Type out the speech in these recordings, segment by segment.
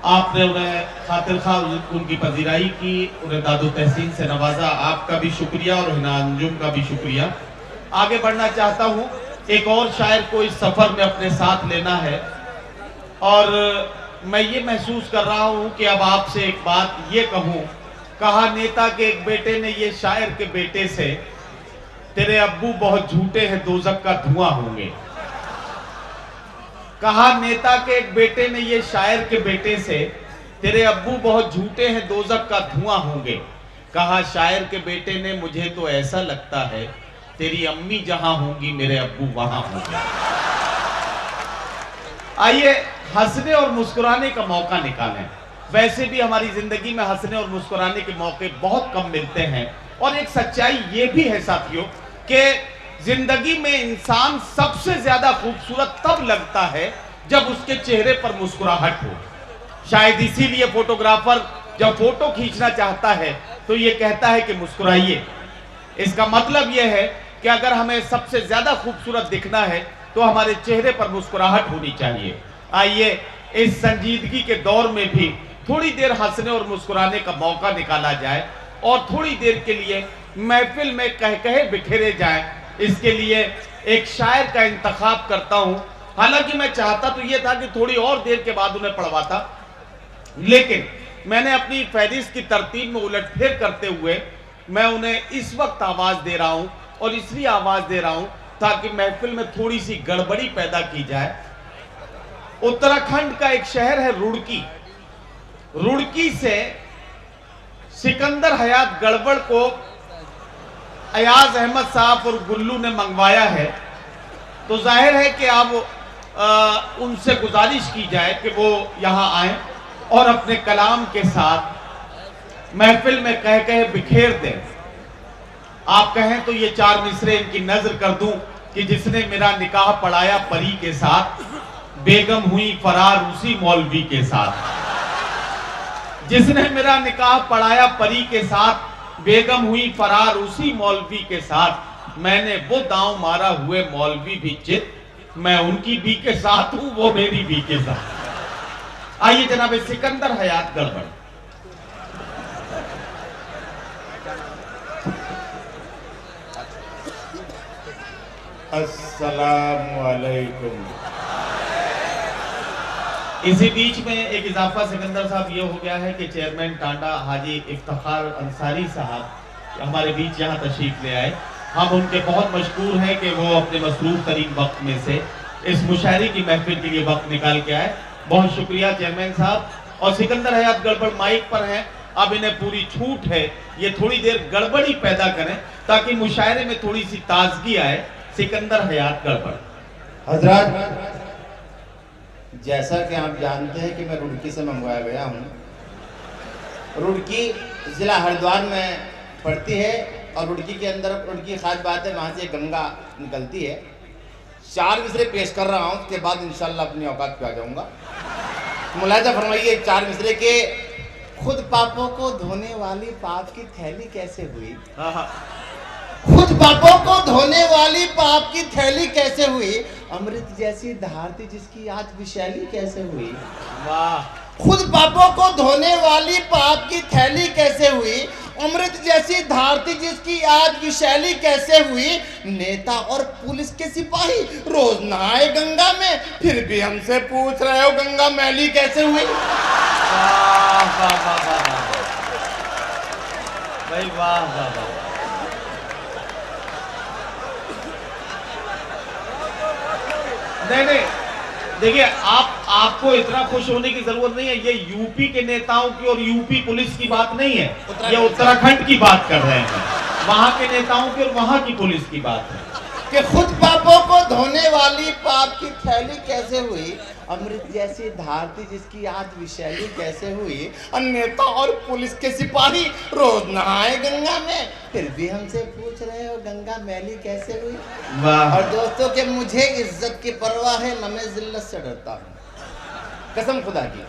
आपने उन्हें खातिर खा उनकी पजीराई की, उन्हें दादो तहसीन से नवाजा। आपका भी शुक्रिया और हिना अंजुम का भी शुक्रिया। आगे बढ़ना चाहता हूँ, एक और शायर को इस सफर में अपने साथ लेना है और मैं ये महसूस कर रहा हूँ कि अब आपसे एक बात ये कहूँ। कहा नेता के एक बेटे ने ये शायर के बेटे से, तेरे अब्बू बहुत झूठे हैं, दोजक का धुआं होंगे। कहा नेता के एक बेटे ने ये शायर के बेटे से, तेरे अब्बू बहुत झूठे हैं, दोजक का धुआं होंगे। कहा शायर के बेटे ने, मुझे तो ऐसा लगता है तेरी अम्मी जहां होंगी मेरे अब्बू वहां होंगे। आइए हंसने और मुस्कुराने का मौका निकालें। वैसे भी हमारी जिंदगी में हंसने और मुस्कुराने के मौके बहुत कम मिलते हैं और एक सच्चाई ये भी है साथियों कि जिंदगी में इंसान सबसे ज्यादा खूबसूरत तब लगता है जब उसके चेहरे पर मुस्कुराहट हो। शायद इसीलिए फोटोग्राफर जब फोटो खींचना चाहता है तो ये कहता है कि मुस्कुराइए। इसका मतलब यह है कि अगर हमें सबसे ज्यादा खूबसूरत दिखना है तो हमारे चेहरे पर मुस्कुराहट होनी चाहिए। आइए इस संजीदगी के दौर में भी थोड़ी देर हंसने और मुस्कुराने का मौका निकाला जाए और थोड़ी देर के लिए महफिल में कह कहे बिखेरे जाएं। इसके लिए एक शायर का इंतखाब करता हूं। हालांकि मैं चाहता तो यह था कि थोड़ी और देर के बाद उन्हें पढ़वाता, लेकिन मैंने अपनी फहरिस्त की तरतीब में उलटफेर करते हुए मैं उन्हें इस वक्त आवाज दे रहा हूं और इसलिए आवाज दे रहा हूं ताकि महफिल में थोड़ी सी गड़बड़ी पैदा की जाए। उत्तराखंड का एक शहर है रुड़की। रुड़की से सिकंदर हयात गड़बड़ को अयाज अहमद साहब और गुल्लू ने मंगवाया है, तो जाहिर है कि अब उनसे गुजारिश की जाए कि वो यहां आए और अपने कलाम के साथ महफिल में कह कहे बिखेर दें। आप कहें तो ये चार मिसरे इनकी नजर कर दूं कि जिसने मेरा निकाह पढ़ाया परी के साथ, बेगम हुई फरार उसी मौलवी के साथ। जिसने मेरा निकाह पढ़ाया परी के साथ, बेगम हुई फरार उसी मौलवी के साथ। मैंने वो दांव मारा हुए मौलवी भी चित, मैं उनकी भी के साथ हूं, वो मेरी भी के साथ। आइए जनाब सिकंदर हयात गड़बड़। अस्सलामु अलैकुम। इसी बीच में एक इजाफा सिकंदर साहब ये हो गया है कि चेयरमैन टांडा हाजी इफ्तिखार अंसारी साहब हमारे बीच यहाँ तशरीफ ले आए। हम उनके बहुत मशकूर हैं कि वो अपने मसरूफ तरीन वक्त में से इस मुशायरे की महफिल के लिए वक्त निकाल के आए। बहुत शुक्रिया चेयरमैन साहब। और सिकंदर हयात गड़बड़ माइक पर हैं, अब इन्हें पूरी छूट है, ये थोड़ी देर गड़बड़ी पैदा करें ताकि मुशायरे में थोड़ी सी ताजगी आए। सिकंदर हयात गड़बड़। हजरत, जैसा कि आप जानते हैं कि मैं रुड़की से मंगवाया गया हूँ। रुड़की ज़िला हरिद्वार में पड़ती है और रुड़की के अंदर रुड़की खास बात है, वहाँ से गंगा निकलती है। 4 मिसरे पेश कर रहा हूँ, उसके बाद इंशाल्लाह अपनी औकात पे आ जाऊँगा। मुलाहिजा फरमाइए 4 मिसरे के। खुद पापों को धोने वाली पाप की थैली कैसे हुई? खुद पापों को धोने वाली पाप की थैली कैसे हुई? अमृत जैसी धारती जिसकी आज विशैली कैसे हुई? वाह। खुद पापों को धोने वाली पाप की थैली कैसे हुई? अमृत जैसी धारती जिसकी आज विशैली कैसे हुई? नेता और पुलिस के सिपाही रोज नहाए गंगा में, फिर भी हमसे पूछ रहे हो गंगा मैली कैसे हुई? वाह वाह वाह वाह भाई, वाह वाह वाह। नहीं, देखिए आपको इतना खुश होने की जरूरत नहीं है। ये यूपी के नेताओं की और यूपी पुलिस की बात नहीं है, ये उत्तराखंड की बात कर रहे हैं। वहां के नेताओं की और वहां की पुलिस की बात है कि खुद पापों को धोने वाली पाप की थैली कैसे हुई? अमृत जैसी धारती जिसकी आज विशैली कैसे हुई? और नेता और पुलिस के सिपाही रोज नहाए गंगा में, फिर भी हमसे पूछ रहे हो गंगा मैली कैसे हुई? वाह। और दोस्तों के मुझे इज्जत की परवाह है, न मैं जिल्लत से डरता हूँ। कसम खुदा की,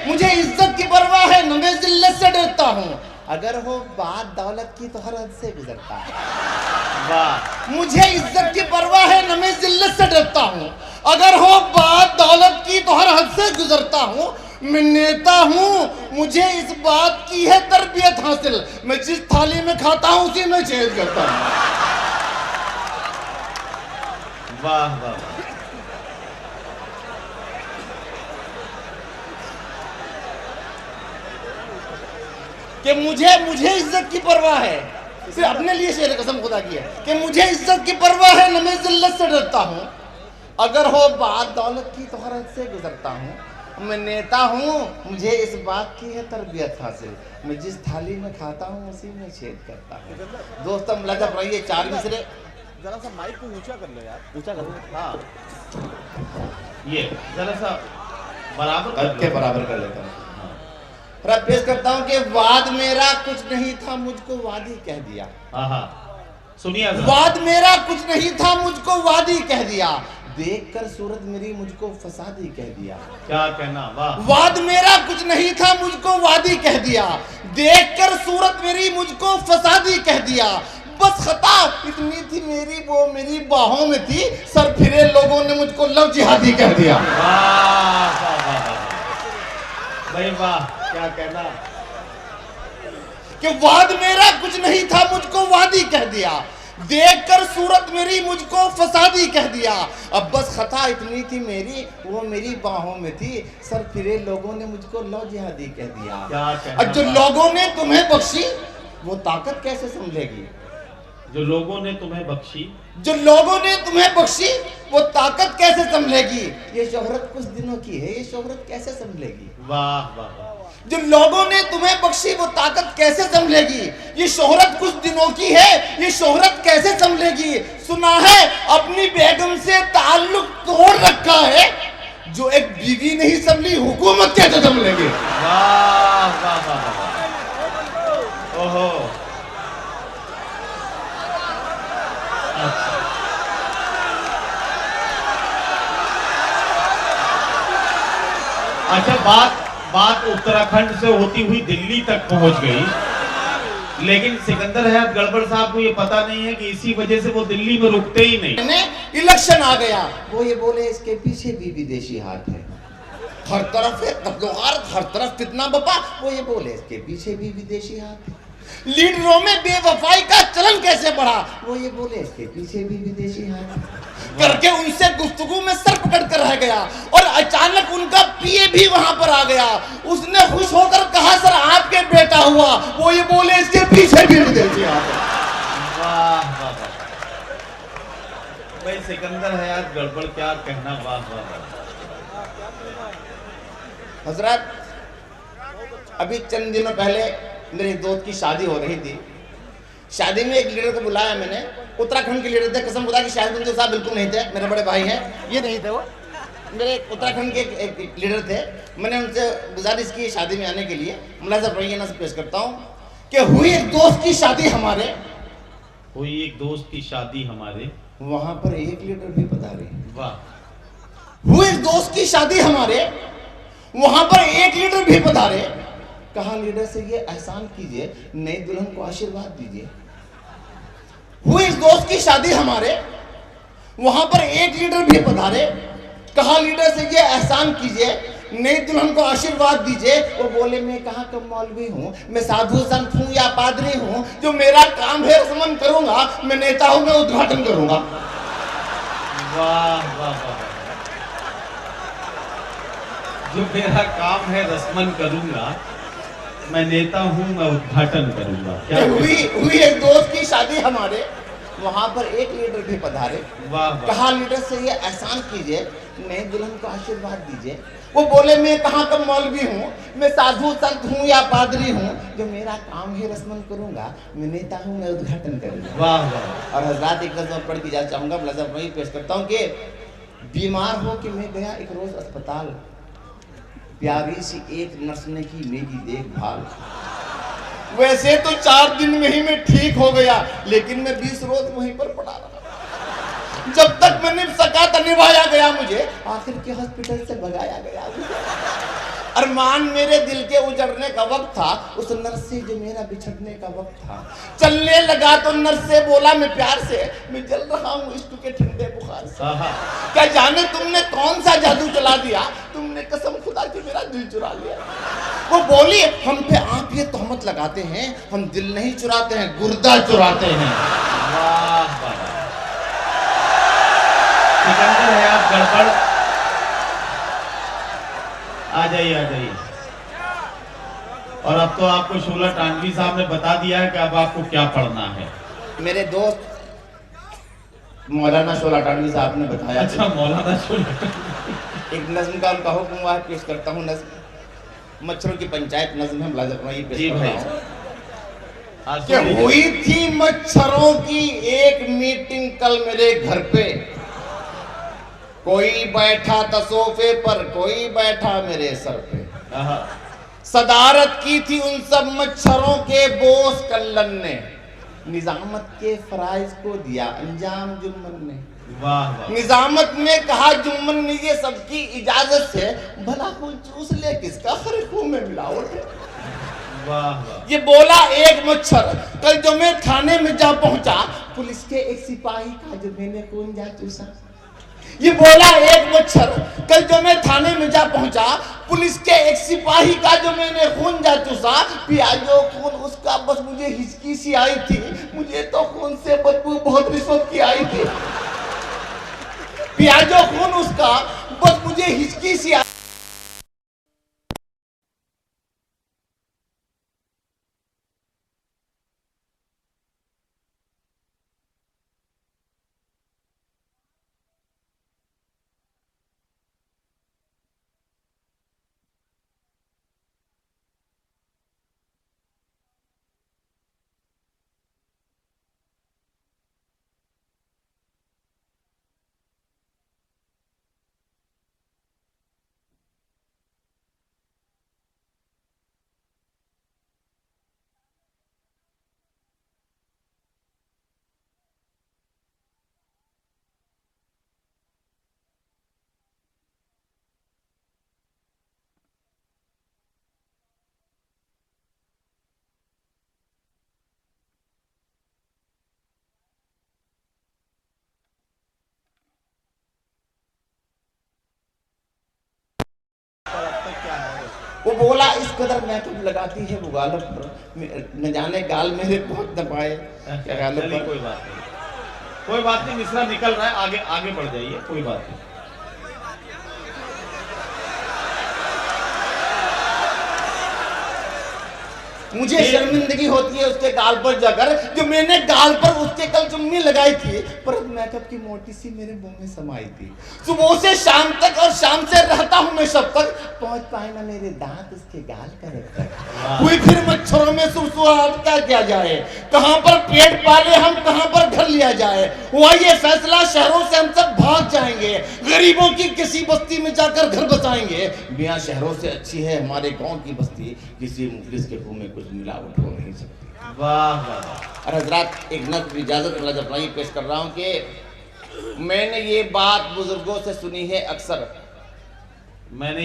मुझे इज्जत की परवाह है, न मैं जिल्लत से डरता हूँ। अगर हो बात दौलत की तो हर हद से गुजरता है। वाह। मुझे इज्जत की परवाह है, न मैं जिल्लत से डरता हूँ। अगर हो बात दौलत की तो हर हद से गुजरता हूँ। मैं नेता हूँ, मुझे इस बात की है तरबियत हासिल, मैं जिस थाली में खाता हूँ उसी में छेद करता हूँ। वाह वाह वाह। कि मुझे इज्जत की परवाह है, सिर्फ अपने लिए शेर कसम खुदा की है कि मुझे इज्जत की परवाह है, न मैं जिल्लत से डरता हूँ, अगर हो बात दौलत की तो हरत से गुजरता हूँ। मैं नेता हूँ, मुझे इस बात की है तरबियत हासिल, मैं जिस थाली में खाता हूँ उसी में छेद करता हूँ। दोस्तों मुलाज़ा फरमाइए, 4 मिसरे। जरा सा माइक को ऊंचा कर लो यार, ऊंचा करो। हाँ, ये जरा सा बराबर कद के बराबर कर लेता हूँ। और पेश करता हूँ कि वाद मेरा कुछ नहीं था, मुझको वादी कह दिया। हाँ, सुनिए। वाद मेरा कुछ नहीं था, मुझको वादी कह दिया, देखकर सूरत मेरी मुझको फसादी कह दिया। क्या कहना, वाह। वाद मेरा कुछ नहीं था, मुझको वादी कह दिया, देखकर सूरत मेरी मुझको फसादी कह दिया, बस खता इतनी थी मेरी, वो मेरी बाहों में थी, सर फिरे लोगों ने मुझको लव जिहादी कह दिया। वाह वाह वाह भाई, वाह, क्या कहना। कि वाद मेरा कुछ नहीं था, मुझको वादी कह दिया, देखकर सूरत मेरी मुझको फसादी कह दिया, अब बस खता इतनी थी मेरी, वो मेरी बाहों में थी, सर फिरे लोगों ने मुझको लव जिहादी कह दिया। क्या कहना। और जो लोगों ने तुम्हें बख्शी वो ताकत कैसे समझेगी, जो लोगों ने तुम्हें बख्शी, जो लोगों ने तुम्हें बख्शी वो ताकत कैसे संभलेगी, ये शोहरत कुछ दिनों की है, ये शोहरत कैसे संभलेगी। वाह वाह वाह। जो लोगों ने तुम्हें बख्शी वो ताकत कैसे संभलेगी, ये शोहरत कुछ दिनों की है, ये शोहरत कैसे संभलेगी। सुना है अपनी बेगम से ताल्लुक तोड़ रखा है, जो एक बीवी नहीं संभली हुकूमत कैसे संभलेगी। वाह वाह वाह वाह। ओहो, अच्छा, बात उत्तराखंड से होती हुई दिल्ली तक पहुंच गई, लेकिन सिकंदर हयात गड़बड़ साहब को ये पता नहीं है कि इसी वजह से वो दिल्ली में रुकते ही नहीं। इलेक्शन आ गया, वो ये बोले इसके पीछे भी विदेशी हाथ है, हर तरफ है कब्ज़ोगार, हर तरफ फितना बपा, वो ये बोले इसके पीछे भी विदेशी हाथ है। लीडरों में बेवफाई का चलन कैसे बढ़ा, वो ये बोले इसके पीछे भी विदेशी हाथ है। करके उनसे गुफ्तगू में सर पकड़ कर रह गया, और अचानक उनका पीए भी वहां पर आ गया, उसने खुश होकर कहा सर आपके बेटा हुआ, वो ये बोले इसके पीछे भी विदेशी हाथ है। वाह वाह वाह भाई, सिकंदर हयात गड़बड़, क्या कहना। वाह वाह वाह। हजरत, अभी चंद दिनों पहले मेरे दोस्त की शादी हो रही थी, शादी में एक लीडर को बुलाया मैंने, उत्तराखंड के लीडर थे, कसम खुदा की शायद उनके साथ बिल्कुल नहीं थे, मेरे बड़े भाई हैं, ये नहीं थे वो, मेरे उत्तराखंड के एक लीडर थे। मैंने उनसे गुजारिश की शादी में आने के लिए, मुलाज़ा फरमाइए से पेश करता हूँ कि हुई एक दोस्त की शादी हमारे, हुई एक दोस्त की शादी हमारे, वहां पर एक लीडर भी पधारे। वाह। हुई एक दोस्त की शादी हमारे, वहां पर एक लीडर भी पधारे, कहा लीडर से ये एहसान कीजिए, नई दुल्हन को आशीर्वाद दीजिए। हुई इस दोस्त की शादी हमारे, वहां पर एक लीडर भी पधारे, कहा लीडर से ये एहसान कीजिए, नई दुल्हन को आशीर्वाद दीजिए। वो बोले मैं कहाँ का मौलवी हूँ, मैं साधु संत हूँ या पादरी हूँ, जो मेरा काम है रस्मन करूंगा, मैं नेता हूँ, मैं उद्घाटन करूंगा। वाह वाह वाह। जो मेरा काम है रस्मन करूंगा, मैं नेता हूं, मैं उद्घाटन करूंगा। क्या हुई एक दोस्त की शादी हमारे, वहां पर एक लीडर भी पधारे, वाह। कहा लीडर से ये एहसान कीजिए, नई दुल्हन को आशीर्वाद दीजिए। वो बोले मैं कहाँ का मौलवी हूँ, मैं साधु संत हूँ या पादरी हूँ, जो मेरा काम है रस्मन करूंगा, मैं नेता हूँ, मैं उद्घाटन करूंगा। वाह वाह। और हजरात एक नज़र पढ़ के जा चाहूंगा, वही पेश करता हूँ कि बीमार हो कि मैं गया एक रोज अस्पताल, प्यारी सी एक नर्स ने की मेरी देखभाल, वैसे तो 4 दिन में ही मैं ठीक हो गया, लेकिन मैं 20 रोज वहीं पर पड़ा रहा, जब तक मैं निभ सका था निभाया गया मुझे, आखिर के हॉस्पिटल से भगाया गया। अरमान मेरे दिल के उजड़ने का वक्त था, उस नर्स से जो मेरा बिछड़ने का वक्त था। चलने लगा तो नर्स से बोला मैं प्यार से, मैं जल रहा हूँ इश्क के ठंडे बुखार से। क्या जाने तुमने कौन सा जादू चला दिया, तुमने कसम खुदा खुदा की मेरा दिल चुरा लिया। वो बोली हम पे आप ये तोहमत लगाते हैं, हम दिल नहीं चुराते हैं, गुर्दा चुराते हैं। वाह वाह, सिकंदर है आप गड़बड़, आ जाइए आ जाइए। और अब तो आपको शोला टांडवी साहब ने बता दिया है कि अब आपको क्या पढ़ना है। मेरे दोस्त मौलाना शोला टांडवी साहब ने बताया। अच्छा, मौलाना शोला। एक नज्म का उनका हुक्म हुआ है, पेश करता हूँ। नज्म मच्छरों की पंचायत नज्म है, मुलाज़िम वही पेश जी कर भाई। रहा हूँ कि हुई थी मच्छरों की एक मीटिंग कल मेरे घर पे। कोई बैठा था सोफे पर, कोई बैठा मेरे सर पे। सदारत की थी उन सब मच्छरों के बोस कल्लन ने, निजामत के फराइज को दिया अंजाम जुम्मन ने। वाह वाह। निजामत ने कहा जुम्मन ने ये सबकी इजाजत से, भला कोई चूस ले किसका हर खूह में मिलावट है। वाह वाह। ये बोला एक मच्छर कल जो मैं थाने में जा पहुंचा, पुलिस के एक सिपाही का जो मैंने कौन जा चूसा। ये बोला एक मच्छर कल जो मैं थाने में जा पहुंचा, पुलिस के एक सिपाही का जो मैंने खून जा चूसा। पियाजो खून उसका बस मुझे हिचकी सी आई थी, मुझे तो खून से बदबू बहुत रिश्वत की आई थी। पियाजो खून उसका बस मुझे हिचकी सी आई। वो बोला इस कदर मेकअप लगाती है वो गालों पर, न जाने गाल मेरे बहुत दबाए क्या गालों चलिए पर। कोई बात नहीं, कोई बात नहीं, मिश्रा निकल रहा है, आगे आगे बढ़ जाइए, कोई बात नहीं। मुझे शर्मिंदगी होती है उसके गाल पर जाकर, जो मैंने गाल पर उसके कल चुम्मी लगाई थी, पर मेकअप की मोटी सी मेरे मुंह में समाई थी। सुबह से शाम तक और शाम से रहता हूँ मैं शब तक, पहुंच पाए ना मेरे दांत उसके गाल पर तक। हुई फिर मच्छरों में सुसुआहट क्या किया जाए, कहाँ पर पेट पाले हम, कहाँ पर घर लिया जाए। हुआ ये फैसला शहरों से हम सब भाग जाएंगे, गरीबों की किसी बस्ती में जाकर घर बसाएंगे। मियाँ शहरों से अच्छी है हमारे गाँव की बस्ती, किसी मुखलिस के मुंह में कुछ मिलावट हो नहीं सकती। वाह वाह। और हजरात एक नज़्म इजाजत अपना पेश कर रहा हूँ कि मैंने ये बात बुजुर्गों से सुनी है अक्सर। मैंने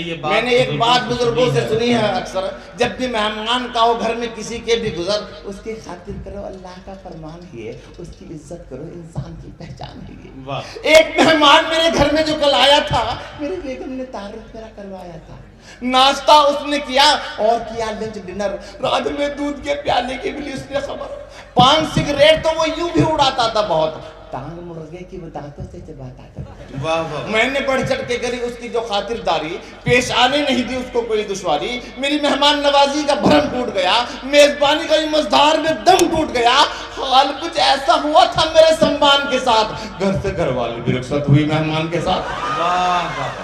एक बात बुजुर्गों से सुनी है अक्सर, जब भी मेहमान का हो घर में किसी के भी गुजर, उसकी खातिर करो अल्लाह का फरमान ही है, उसकी इज्जत करो इंसान की पहचान ही है। वाह। एक मेहमान मेरे घर में जो कल आया था, मेरे बेगम ने तारुफ मेरा करवाया था। नाश्ता उसने किया और किया लंच डिनर, रात में दूध के प्याले की मिली उसने खबर। पान सिगरेट तो वो यूं भी उड़ाता था बहुत, टांग मुर्गे की दांतों से चबाता था। वाह वाह। मैंने बढ़ चढ़ के करी उसकी जो खातिरदारी, पेश आने नहीं दी उसको कोई दुश्वारी। मेरी मेहमान नवाजी का भरम टूट गया, मेजबानी का मझधार में दम टूट गया। हाल कुछ ऐसा हुआ था मेरे सम्मान के साथ, घर से घर वाले भी रुखसत हुई मेहमान के साथ। वाह वाह।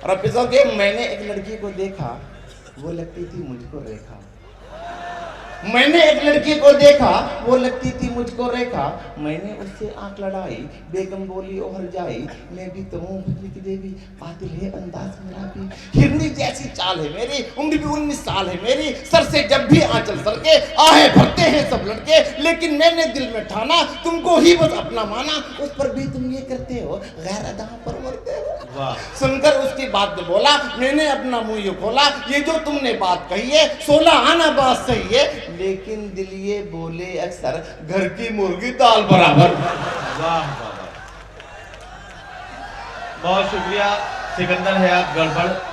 और अब के मैंने एक लड़की को देखा, वो लगती थी मुझको रेखा। मैंने एक लड़की को देखा, वो लगती थी मुझको रेखा। मैंने उससे आंख लड़ाई, बेगम बोली ओहर जाई, मैं भी तो हूँ बुद्धि की देवी, कातिल है अंदाज मेरा भी। हिरनी जैसी चाल है मेरी, उम्र भी 19 साल है मेरी, सर से जब भी आंचल सर के आहे भरते हैं सब लड़के, लेकिन मैंने दिल में ठाना तुमको ही बस अपना माना। उस पर भी तुम ये करते हो, गैर अदा पर मरते हो। वाह। सुनकर उसकी बात में बोला, मैंने अपना मुंह यूं खोला, ये जो तुमने बात कही है 16 आना बात सही है, लेकिन दिल ये बोले अक्सर घर की मुर्गी दाल बराबर। वाह वाह। बहुत शुक्रिया सिकंदर है आप गड़बड़।